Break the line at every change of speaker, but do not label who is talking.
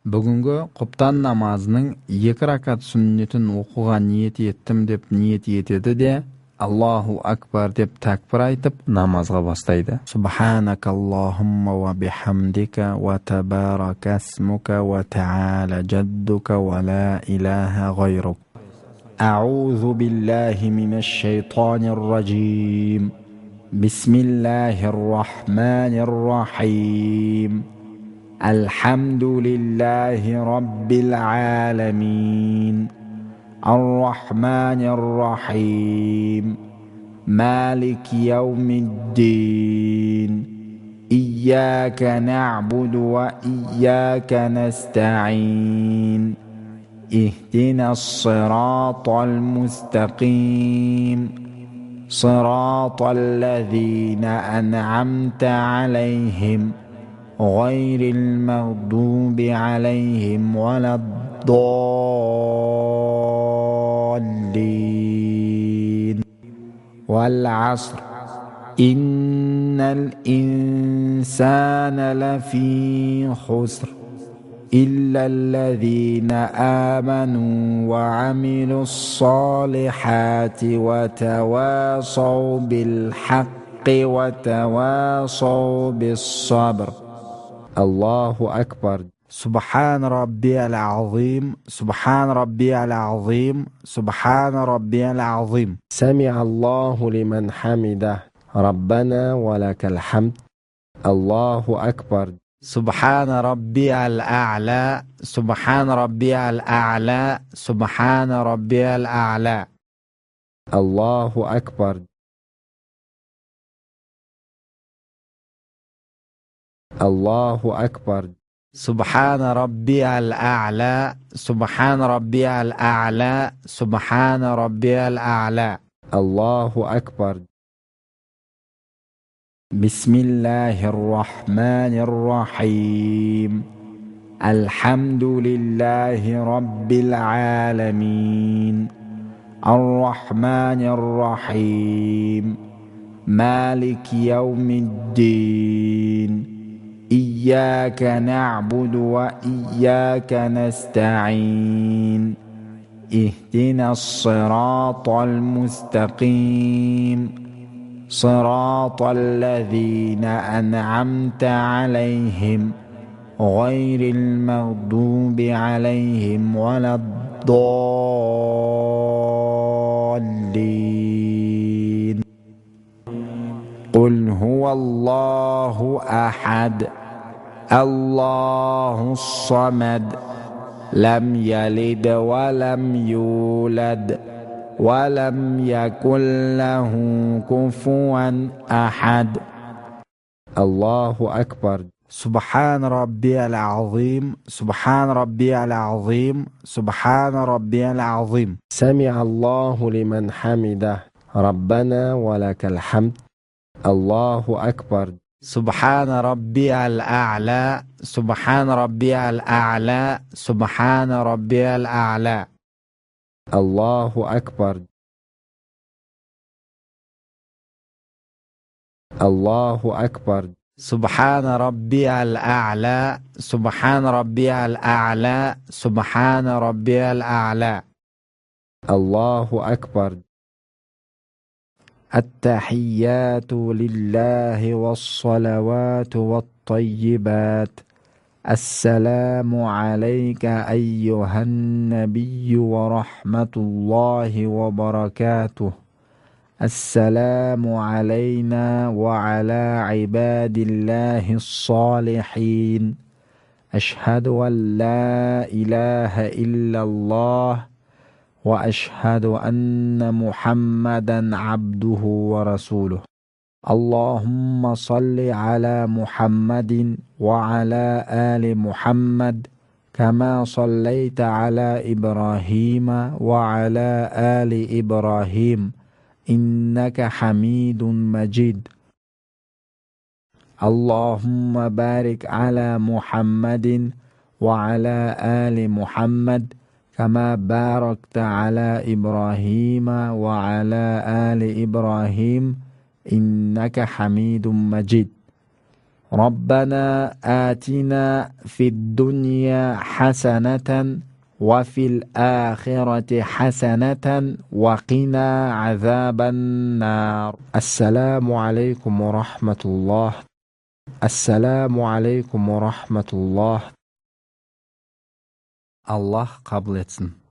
Бүгінгі құптан намазының 2 ракат сүннетін оқуға ниет еттім деп ниет етеді де, Аллаху акбар деп тәкбір айтып намазға бастайды. Субханакаллахумма ва бихамдика ва табарака асмука ва та'ала джаддука ва ла илаха гайрук. А'узу биллахи минаш шайтанир раджим. Бисмиллахир рахманир рахим. الحمد لله رب العالمين الرحمن الرحيم مالك يوم الدين إياك نعبد وإياك نستعين اهدنا الصراط المستقيم صراط الذين أنعمت عليهم غير المغضوب عليهم ولا الضالين والعصر إن الإنسان لفي خسر إلا الذين آمنوا وعملوا الصالحات وتواصوا بالحق وتواصوا بالصبر. الله أكبر. سبحان ربي العظيم سبحان ربي العظيم سبحان ربي العظيم. سمع الله لمن حمده ربنا ولك الحمد. الله أكبر. سبحان ربي الأعلى سبحان ربي الأعلى سبحان ربي الأعلى. الله أكبر. الله أكبر. سبحان ربي الأعلى سبحان ربي الأعلى سبحان ربي الأعلى. الله أكبر. بسم الله الرحمن الرحيم الحمد لله رب العالمين الرحمن الرحيم مالك يوم الدين إياك نعبد وإياك نستعين اهدنا الصراط المستقيم صراط الذين أنعمت عليهم غير المغضوب عليهم ولا الضالين. قل هو الله أحد الله الصمد لم يلد ولم يولد ولم يكن له كفوا أحد. الله أكبر. سبحان ربي العظيم سبحان ربي العظيم سبحان ربي العظيم. سمع الله لمن حمده ربنا ولك الحمد. الله أكبر. سبحان ربي الأعلى سبحان ربي الأعلى سبحان ربي الأعلى. الله أكبر. الله أكبر. سبحان ربي الأعلى سبحان ربي الأعلى سبحان ربي الأعلى. الله أكبر. التحيات لله والصلوات والطيبات. السلام عليك أيها النبي ورحمة الله وبركاته. السلام علينا وعلى عباد الله الصالحين. أشهد أن لا إله إلا الله وأشهد أن محمدا عبده ورسوله. اللهم صل على محمد وعلى آل محمد كما صليت على إبراهيم وعلى آل إبراهيم إنك حميد مجيد. اللهم بارك على محمد وعلى آل محمد كما باركت على إبراهيم وعلى آل إبراهيم إنك حميد مجيد. ربنا آتنا في الدنيا حسنة وفي الآخرة حسنة وقنا عذاب النار. السلام عليكم ورحمة الله. السلام عليكم ورحمة الله. Allah kabul etsin.